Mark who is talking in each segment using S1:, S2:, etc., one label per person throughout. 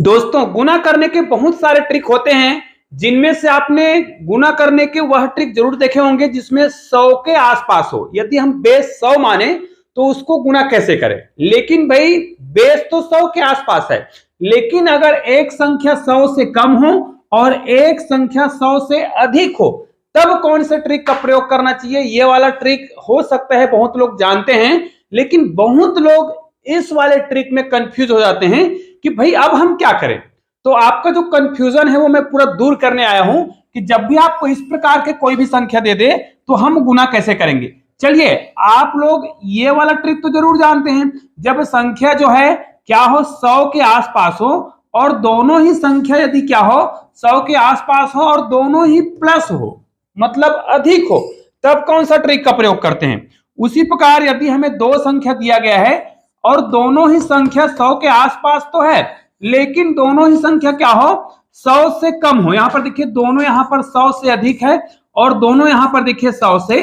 S1: दोस्तों, गुना करने के बहुत सारे ट्रिक होते हैं, जिनमें से आपने गुना करने के वह ट्रिक जरूर देखे होंगे जिसमें 100 के आसपास हो। यदि हम बेस 100 माने तो उसको गुना कैसे करें। लेकिन भाई बेस तो 100 के आसपास है, लेकिन अगर एक संख्या 100 से कम हो और एक संख्या 100 से अधिक हो तब कौन से ट्रिक का प्रयोग करना चाहिए। ये वाला ट्रिक हो सकता है बहुत लोग जानते हैं, लेकिन बहुत लोग इस वाले ट्रिक में कंफ्यूज हो जाते हैं कि भाई अब हम क्या करें। तो आपका जो कंफ्यूजन है वो मैं पूरा दूर करने आया हूं कि जब भी आपको इस प्रकार के कोई भी संख्या दे दे तो हम गुना कैसे करेंगे। चलिए, आप लोग ये वाला ट्रिक तो जरूर जानते हैं, जब संख्या जो है क्या हो 100 के आसपास हो और दोनों ही संख्या यदि क्या हो 100 के आसपास हो और दोनों ही प्लस हो मतलब अधिक हो, तब कौन सा ट्रिक का प्रयोग करते हैं। उसी प्रकार यदि हमें दो संख्या दिया गया है और दोनों ही संख्या 100 के आसपास तो है, लेकिन दोनों ही संख्या क्या हो 100 से कम हो। यहां पर देखिए दोनों यहां पर 100 से अधिक है और दोनों यहां पर देखिए 100 से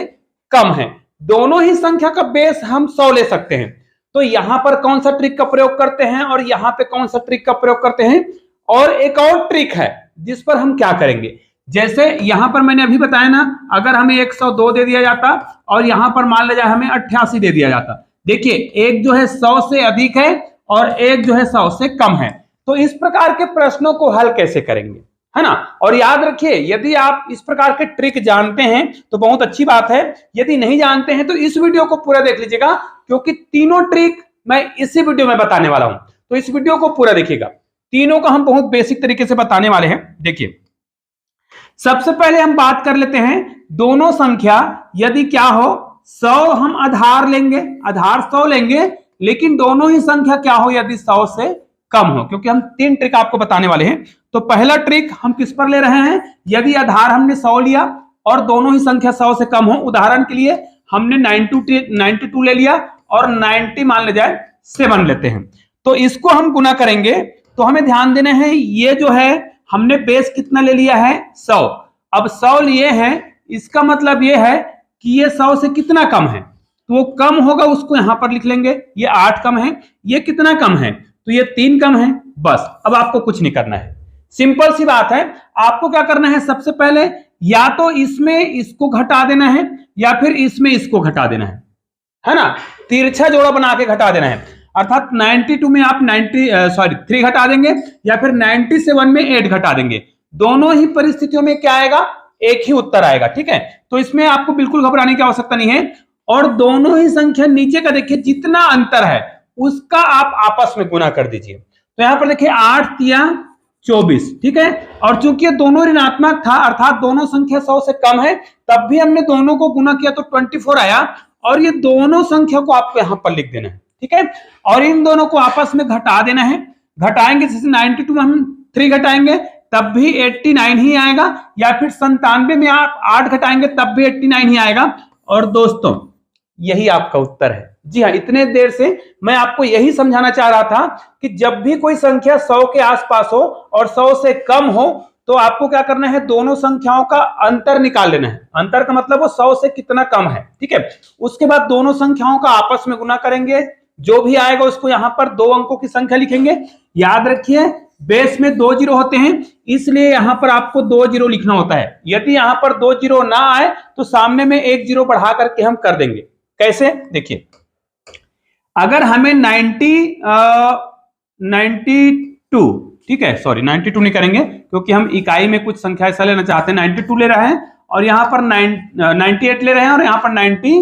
S1: कम है। दोनों ही संख्या का बेस हम 100 ले सकते हैं। तो यहां पर कौन सा ट्रिक का प्रयोग करते हैं और यहां पे कौन सा ट्रिक का प्रयोग करते हैं। और एक और ट्रिक है जिस पर हम क्या करेंगे, जैसे यहां पर मैंने अभी बताया ना, अगर हमें 102 दे दिया जाता और यहां पर मान लिया जाए हमें 88 दे दिया जाता। देखिए एक जो है 100 से अधिक है और एक जो है 100 से कम है। तो इस प्रकार के प्रश्नों को हल कैसे करेंगे, है ना। और याद रखिए, यदि आप इस प्रकार के ट्रिक जानते हैं तो बहुत अच्छी बात है, यदि नहीं जानते हैं तो इस वीडियो को पूरा देख लीजिएगा, क्योंकि तीनों ट्रिक मैं इसी वीडियो में बताने वाला हूं। तो इस वीडियो को पूरा देखिएगा, तीनों का हम बहुत बेसिक तरीके से बताने वाले हैं। देखिए सबसे पहले हम बात कर लेते हैं, दोनों संख्या यदि क्या हो 100 हम आधार लेंगे, आधार 100 लेंगे, लेकिन दोनों ही संख्या क्या हो यदि 100 से कम हो, क्योंकि हम तीन ट्रिक आपको बताने वाले हैं। तो पहला ट्रिक हम किस पर ले रहे हैं, यदि आधार हमने 100 लिया और दोनों ही संख्या 100 से कम हो। उदाहरण के लिए हमने 92 ले लिया और 90 मान ले जाए 7 लेते हैं, तो इसको हम गुना करेंगे। तो हमें ध्यान देना है, ये जो है हमने बेस कितना ले लिया है 100। अब 100 लिए हैं, इसका मतलब ये है कि ये 100 से कितना कम है, तो वो कम होगा उसको यहां पर लिख लेंगे। ये 8 कम है, ये कितना कम है, तो ये 3 कम है। बस अब आपको कुछ नहीं करना है, सिंपल सी बात है। आपको क्या करना है, सबसे पहले या तो इसमें इसको घटा देना है या फिर इसमें इसको घटा देना है ना। तिरछा जोड़ा बना के घटा देना है, अर्थात 92 में आप 3 घटा देंगे या फिर 97 में 8 घटा देंगे। दोनों ही परिस्थितियों में क्या आएगा, एक ही उत्तर आएगा, ठीक है। तो इसमें आपको बिल्कुल घबराने की आवश्यकता नहीं है। और दोनों ही संख्या नीचे का देखिए जितना अंतर है उसका आप आपस में गुना कर दीजिए। तो यहां पर देखिए 8 या 24, ठीक है। और चूंकि ये दोनों ऋणात्मक था, अर्थात दोनों संख्या 100 से कम है, तब भी हमने दोनों को गुना किया तो 24 आया। और ये दोनों संख्या को आपको यहां पर लिख देना है, ठीक है। और इन दोनों को आपस में घटा देना है। घटाएंगे, जैसे 92 में हम 3 घटाएंगे तब भी 89 ही आएगा, या फिर 97 में आप 8 घटाएंगे तब भी 89 ही आएगा। और दोस्तों यही आपका उत्तर है। जी हाँ, इतने देर से मैं आपको यही समझाना चाह रहा था कि जब भी कोई संख्या 100 के आसपास हो और 100 से कम हो तो आपको क्या करना है, दोनों संख्याओं का अंतर निकाल लेना है। अंतर का मतलब वो 100 से कितना कम है, ठीक है। उसके बाद दोनों संख्याओं का आपस में गुना करेंगे, जो भी आएगा उसको यहां पर 2 अंकों की संख्या लिखेंगे। याद रखिए बेस में 2 जीरो होते हैं, इसलिए यहां पर आपको 2 जीरो लिखना होता है। यदि यहां पर 2 जीरो ना आए तो सामने में 1 जीरो बढ़ा करके हम कर देंगे। कैसे, देखिए अगर हमें 92, ठीक है, सॉरी 92 नहीं करेंगे क्योंकि हम इकाई में कुछ संख्या ऐसा लेना चाहते हैं। 92 ले रहे हैं और यहां पर 98 ले रहे हैं और यहां पर 90,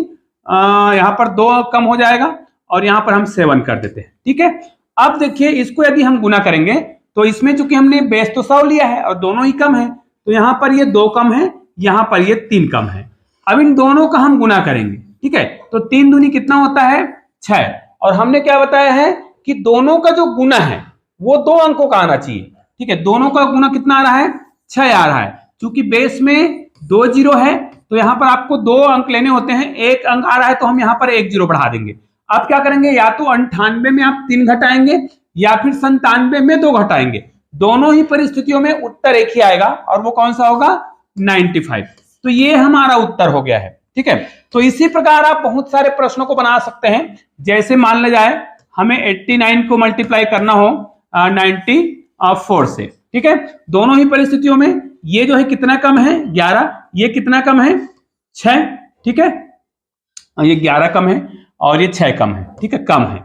S1: यहां पर 2 कम हो जाएगा और यहां पर हम 7 कर देते हैं, ठीक है। अब देखिए इसको यदि हम गुना करेंगे तो इसमें चूंकि हमने बेस तो 100 लिया है और दोनों ही कम है, तो यहां पर ये 2 कम है, यहां पर ये 3 कम है। अब इन दोनों का हम गुना करेंगे, ठीक है। तो 3 दूनी कितना होता है 6, और हमने क्या बताया है कि दोनों का जो गुना है वो 2 अंकों का आना चाहिए, ठीक है। दोनों का गुना कितना आ रहा है 6 आ रहा है। चूंकि बेस में 2 जीरो है तो यहां पर आपको 2 अंक लेने होते हैं, 1 अंक आ रहा है तो हम यहां पर 1 जीरो बढ़ा देंगे। अब क्या करेंगे, या तो 98 में आप 3 घटाएंगे या फिर 97 में 2 घटाएंगे। दोनों ही परिस्थितियों में उत्तर एक ही आएगा और वो कौन सा होगा 95। तो ये हमारा उत्तर हो गया है, ठीक है। तो इसी प्रकार आप बहुत सारे प्रश्नों को बना सकते हैं। जैसे मान ले जाए हमें 89 को मल्टीप्लाई करना हो 90 4 से। ठीक है, दोनों ही परिस्थितियों में ये जो है कितना कम है 11, ये कितना कम है 6। ठीक है, ये 11 कम है और ये 6 कम है। ठीक है, कम है।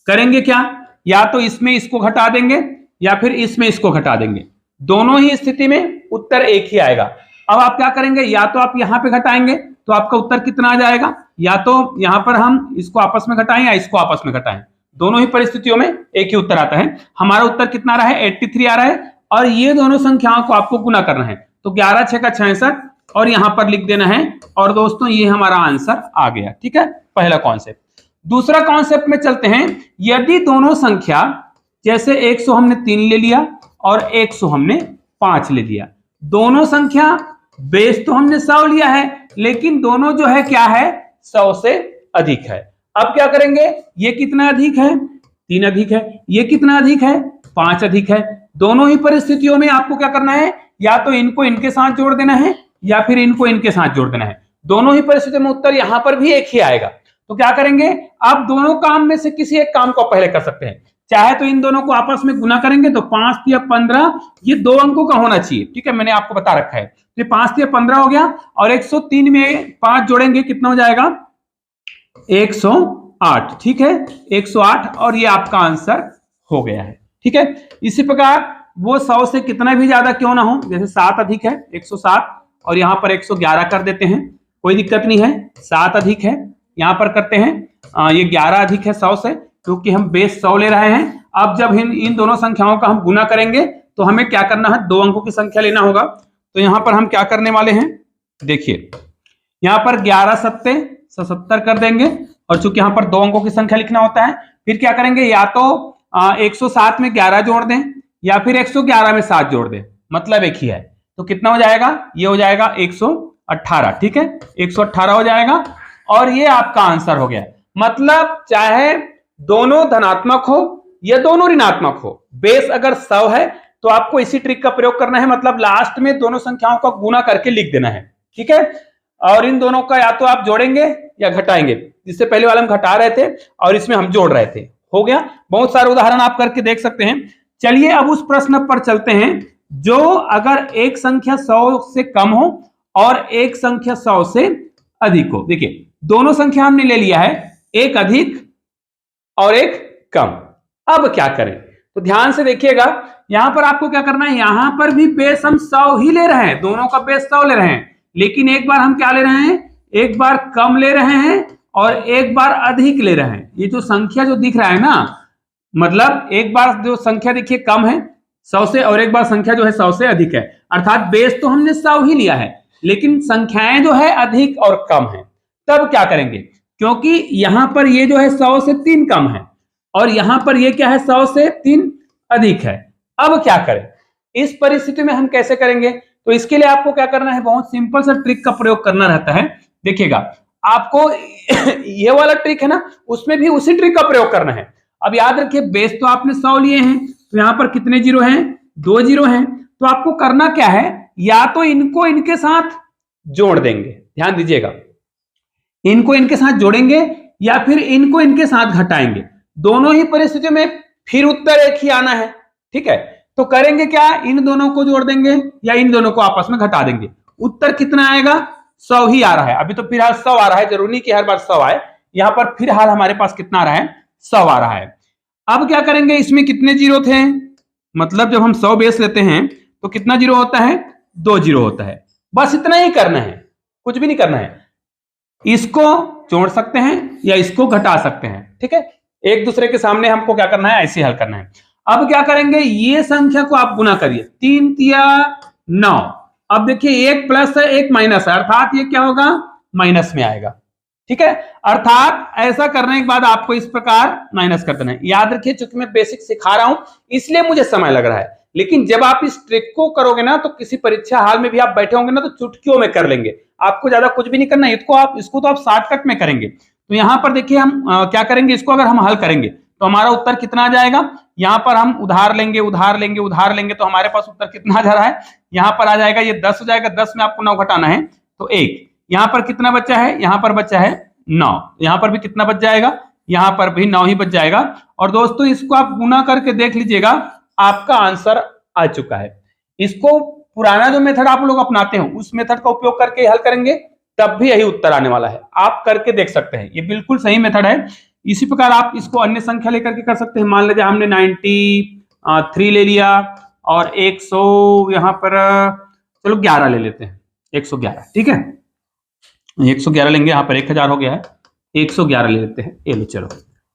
S1: करेंगे क्या, या तो इसमें इसको घटा देंगे या फिर इसमें इसको घटा देंगे, दोनों ही स्थिति में उत्तर एक ही आएगा। अब आप क्या करेंगे, या तो आप यहां पे घटाएंगे तो आपका उत्तर कितना आ जाएगा, या तो यहां पर हम इसको आपस में घटाएं या इसको आपस में घटाएं, दोनों ही परिस्थितियों में एक ही उत्तर आता है। हमारा उत्तर कितना आ रहा है 83 आ रहा है, और ये दोनों संख्याओं को आपको गुना करना है। तो 11 6 का 66 और यहां पर लिख देना है, और दोस्तों ये हमारा आंसर आ गया। ठीक है, पहला कॉन्सेप्ट। दूसरा कॉन्सेप्ट में चलते हैं। यदि दोनों संख्या, जैसे 100 हमने 3 ले लिया और 100 हमने 5 ले लिया, दोनों संख्या बेस तो हमने 100 लिया है, लेकिन दोनों जो है क्या है 100 से अधिक है। अब क्या करेंगे, ये कितना अधिक है 3 अधिक है, ये कितना अधिक है 5 अधिक है। दोनों ही परिस्थितियों में आपको क्या करना है, या तो इनको इनके साथ जोड़ देना है या फिर इनको इनके साथ जोड़ देना है। दोनों ही परिस्थितियों में उत्तर यहां पर भी एक ही आएगा। तो क्या करेंगे, आप दोनों काम में से किसी एक काम को पहले कर सकते हैं। चाहे तो इन दोनों को आपस में गुना करेंगे तो 5 या 15, ये 2 अंकों का होना चाहिए। ठीक है, मैंने आपको बता रखा है। तो 5 या 15 हो गया, और 103 में 5 जोड़ेंगे कितना हो जाएगा 108। ठीक है, 108, और ये आपका आंसर हो गया है। ठीक है, इसी प्रकार वो 100 से कितना भी ज्यादा क्यों ना हो, जैसे 7 अधिक है 107, और यहां पर 111 कर देते हैं, कोई दिक्कत नहीं है। 7 अधिक है, यहां पर करते हैं ये 11 अधिक है 100 से, क्योंकि हम बेस 100 ले रहे हैं। अब जब इन दोनों संख्याओं का हम गुना करेंगे तो हमें क्या करना है, 2 अंकों की संख्या लेना होगा। तो यहां पर हम क्या करने वाले हैं, देखिए यहां पर 11 सत्ते 77 कर देंगे, और चूंकि यहां पर 2 अंकों की संख्या लिखना होता है, फिर क्या करेंगे, या तो 107 में 11 जोड़ दें या फिर 111 में 7 जोड़ दें, मतलब एक ही है। तो कितना हो जाएगा, ये हो जाएगा 118। ठीक है, 118 हो जाएगा, और ये आपका आंसर हो गया। मतलब चाहे दोनों धनात्मक हो या दोनों ऋणात्मक हो, बेस अगर 100 है तो आपको इसी ट्रिक का प्रयोग करना है। मतलब लास्ट में दोनों संख्याओं का गुना करके लिख देना है। ठीक है, और इन दोनों का या तो आप जोड़ेंगे या घटाएंगे। इससे पहले वाले हम घटा रहे थे और इसमें हम जोड़ रहे थे। हो गया, बहुत सारे उदाहरण आप करके देख सकते हैं। चलिए अब उस प्रश्न पर चलते हैं, जो अगर एक संख्या 100 से कम हो और एक संख्या 100 से अधिक हो। देखिए दोनों संख्या हमने ले लिया है, एक अधिक और एक कम। अब क्या करें, तो ध्यान से देखिएगा, यहां पर आपको क्या करना है, यहां पर भी बेस हम 100 ही ले रहे हैं, दोनों का बेस 100 ले रहे हैं, लेकिन एक बार हम क्या ले रहे हैं, एक बार कम ले रहे हैं और एक बार अधिक ले रहे हैं। ये जो संख्या जो दिख रहा है ना, मतलब एक बार जो संख्या देखिए कम है 100 से, और एक बार संख्या जो है 100 से अधिक है। अर्थात बेस तो हमने 100 ही लिया है, लेकिन संख्याएं जो है अधिक और कम है। तब क्या करेंगे, क्योंकि यहां पर ये जो है 100 से 3 कम है और यहां पर ये क्या है 100 से 3 अधिक है। अब क्या करें, इस परिस्थिति में हम कैसे करेंगे, तो इसके लिए आपको क्या करना है, बहुत सिंपल सा ट्रिक का प्रयोग करना रहता है। देखिएगा आपको ये वाला ट्रिक है ना, उसमें भी उसी ट्रिक का प्रयोग करना है। अब याद रखिए बेस तो आपने 100 लिए हैं, तो यहां पर कितने जीरो हैं, 2 जीरो हैं। तो आपको करना क्या है, या तो इनको इनके साथ जोड़ देंगे, ध्यान दीजिएगा, इनको इनके साथ जोड़ेंगे या फिर इनको इनके साथ घटाएंगे। दोनों ही परिस्थितियों में फिर उत्तर एक ही आना है। ठीक है, तो करेंगे क्या, इन दोनों को जोड़ देंगे या इन दोनों को आपस में घटा देंगे। उत्तर कितना आएगा, 100 ही आ रहा है। अभी तो फिलहाल 100 आ रहा है, जरूरी नहीं कि हर बार 100 आए। यहां पर फिलहाल हमारे पास कितना आ रहा है, 100 आ रहा है। अब क्या करेंगे, इसमें कितने जीरो थे, मतलब जब हम 100 बेस लेते हैं तो कितना जीरो होता है, 2 जीरो होता है। बस इतना ही करना है, कुछ भी नहीं करना है। इसको जोड़ सकते हैं या इसको घटा सकते हैं। ठीक है, एक दूसरे के सामने हमको क्या करना है, ऐसे हल करना है। अब क्या करेंगे, ये संख्या को आप गुना करिए, 3 तिया 9। अब देखिए एक प्लस है एक माइनस है, अर्थात ये क्या होगा, माइनस में आएगा। ठीक है, अर्थात ऐसा करने के बाद आपको इस प्रकार माइनस कर देना है। याद रखिए चूंकि मैं बेसिक सिखा रहा हूं इसलिए मुझे समय लग रहा है, लेकिन जब आप इस ट्रिक को करोगे ना तो किसी परीक्षा हाल में भी आप बैठे होंगे ना तो चुटकियों में कर लेंगे। आपको ज्यादा कुछ भी नहीं करना है, इसको तो आप शॉर्टकट में करेंगे। तो यहां पर देखिए हम क्या करेंगे, इसको अगर हम हल करेंगे तो हमारा उत्तर कितना आ जाएगा। यहां पर हम उधार लेंगे तो हमारे पास उत्तर कितना आ जा रहा है, यहां पर आ जाएगा ये 10 हो जाएगा। 10 में आपको 9 घटाना है तो 1। यहां पर कितना बचा है, यहां पर बचा है 9। यहां पर भी कितना बच जाएगा, यहां पर भी 9 ही बच जाएगा। और दोस्तों इसको आप गुना करके देख लीजिएगा, आपका आंसर आ चुका है। इसको पुराना जो मेथड आप लोग अपनाते हैं उस मेथड का उपयोग करके हल करेंगे तब भी यही उत्तर आने वाला है। आप करके देख सकते हैं, ये बिल्कुल सही मेथड है। इसी प्रकार आप इसको अन्य संख्या लेकर के कर सकते हैं। मान लीजिए हमने 93 ले लिया और 100 यहाँ पर चलो 11 ले लेते हैं, 111, ठीक है। 111 लेंगे, यहाँ पर 1000 हो गया है, 111 ले लेते हैं। ये लो चलो,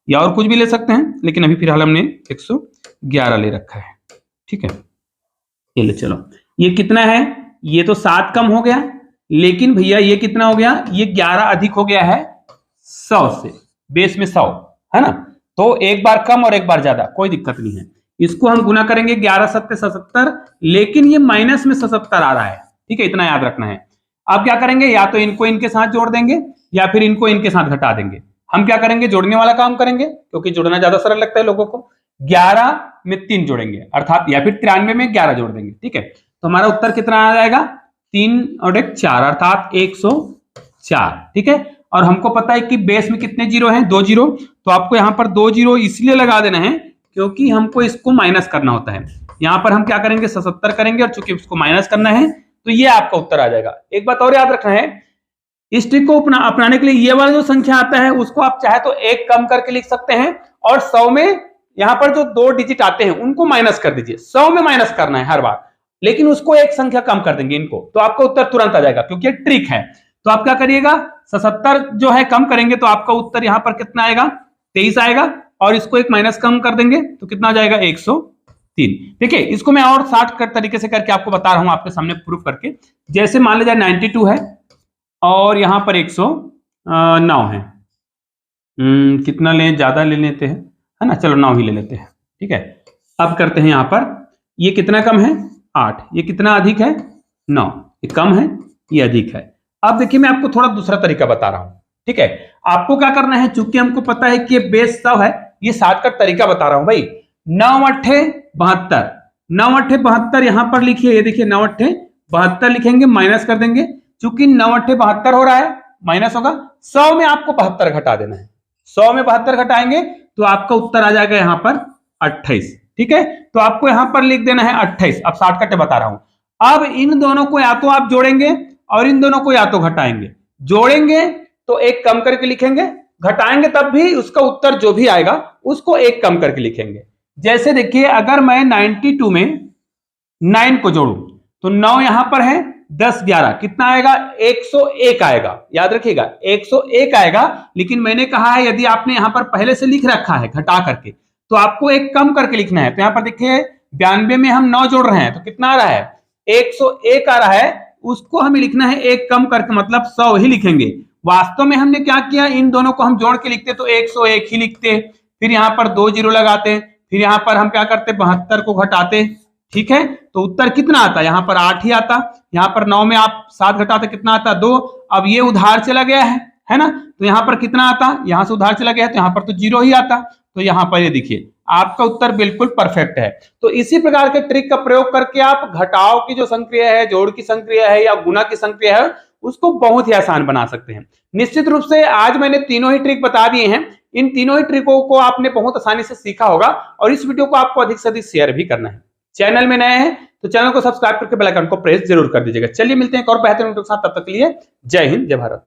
S1: या और कुछ भी ले सकते हैं लेकिन अभी फिलहाल हमने 111 ले रखा है, ठीक है। ये लो चलो, ये कितना है, ये तो 7 कम हो गया, लेकिन भैया ये कितना हो गया, ये 11 अधिक हो गया है 100 से, बेस में 100 है ना। तो एक बार कम और एक बार ज्यादा, कोई दिक्कत नहीं है। इसको हम गुना करेंगे 11 सत्ते 77, लेकिन ये माइनस में 77 आ रहा है, ठीक है, इतना याद रखना है। अब क्या करेंगे, या तो इनको इनके साथ जोड़ देंगे या फिर इनको इनके साथ घटा देंगे। हम क्या करेंगे, जोड़ने वाला काम करेंगे, क्योंकि जोड़ना ज्यादा सरल लगता है लोगों को। 11 में 3 जोड़ेंगे, अर्थात या फिर 93 में 11 जोड़ देंगे, ठीक है। तो हमारा उत्तर कितना आ जाएगा, 3 और 1 4, अर्थात 104, ठीक है। और हमको पता है कि बेस में कितने जीरो हैं, 2 जीरो, तो आपको यहाँ पर 2 जीरो इसलिए लगा देना है क्योंकि हमको इसको माइनस करना होता है। यहाँ पर हम क्या करेंगे, 77 करेंगे, और चूंकि इसको माइनस करना है तो ये आपका उत्तर आ जाएगा। एक बात और याद रखना है, इस ट्रिक को अपनाने के लिए ये वाला जो संख्या आता है उसको आप चाहे तो 1 कम करके लिख सकते हैं, और 100 में यहाँ पर जो 2 डिजिट आते हैं उनको माइनस कर दीजिए। 100 में माइनस करना है हर बार, लेकिन उसको एक संख्या कम कर देंगे इनको, तो आपका उत्तर तुरंत आ जाएगा, क्योंकि ये ट्रिक है। तो आप क्या करिएगा, 77 जो है कम करेंगे तो आपका उत्तर यहाँ पर कितना आएगा, 23 आएगा, और इसको एक माइनस कम कर देंगे तो कितना आ जाएगा, 103। देखिए इसको मैं और 60 तरीके से करके आपको बता रहा हूं, आपके सामने प्रूफ करके। जैसे मान लीजिए 92 है और यहाँ पर 109 है, कितना लें, ज्यादा ले लेते हैं, है ना, चलो 9 ही ले लेते हैं, ठीक है। अब करते हैं यहाँ पर, ये कितना कम है, 8, ये कितना अधिक है, 9, ये कम है, ये अधिक है। अब देखिए मैं आपको थोड़ा दूसरा तरीका बता रहा हूं, ठीक है। आपको क्या करना है, चूंकि हमको पता है कि ये बेस 100 है, ये शॉर्टकट तरीका बता रहा हूं भाई। 9 8 72, 9 8 72 यहां पर लिखिए, ये देखिए 9 8 72 लिखेंगे, माइनस कर देंगे, चूंकि 9 8 72 हो रहा है, माइनस होगा। 100 में आपको 72 घटा देना है, 100 में 72 घटाएंगे तो आपका उत्तर आ जाएगा यहाँ पर 28, ठीक है। तो आपको यहाँ पर लिख देना है 28। अब शॉर्टकट बता रहा हूं, अब इन दोनों को या तो आप जोड़ेंगे और इन दोनों को या तो घटाएंगे। जोड़ेंगे तो एक कम करके लिखेंगे, घटाएंगे तब भी उसका उत्तर जो भी आएगा उसको एक कम करके लिखेंगे। जैसे देखिए अगर मैं 92 में 9 को जोड़ूं तो 9 यहां पर है, 10 11 कितना आएगा, 101 आएगा, याद रखिएगा 101 आएगा। लेकिन मैंने कहा है यदि आपने यहां पर पहले से लिख रखा है घटा करके तो आपको एक कम करके लिखना है। तो यहां पर देखिए 92 में हम 9 जोड़ रहे हैं तो कितना आ रहा है, 101 आ रहा है, उसको हमें लिखना है एक कम करके, मतलब 100 ही लिखेंगे। वास्तव में हमने क्या किया, इन दोनों को हम जोड़ के लिखते तो 101 ही लिखते, फिर यहाँ पर 2 जीरो लगाते, फिर यहाँ पर हम क्या करते 72 को घटाते, ठीक है। तो उत्तर कितना आता, यहाँ पर 8 ही आता। यहाँ पर 9 में आप 7 घटाते कितना आता, 2। अब ये उधार चला गया है ना, तो यहाँ पर कितना आता, यहाँ से उधार चला गया है तो यहाँ पर तो 0 ही आता। तो यहाँ पर ये देखिए आपका उत्तर बिल्कुल परफेक्ट है। तो इसी प्रकार के ट्रिक का प्रयोग करके आप घटाव की जो संक्रिया है, जोड़ की संक्रिया है या गुना की संक्रिया है उसको बहुत ही आसान बना सकते हैं। निश्चित रूप से आज मैंने तीनों ही ट्रिक बता दिए हैं, इन तीनों ही ट्रिकों को आपने बहुत आसानी से सीखा होगा, और इस वीडियो को आपको अधिक से अधिक शेयर भी करना है। चैनल में नए हैं तो चैनल को सब्सक्राइब करके बेल आइकन को प्रेस जरूर कर दीजिएगा। चलिए मिलते हैं एक और बेहतर वीडियो के साथ, तब तक के लिए जय हिंद जय भारत।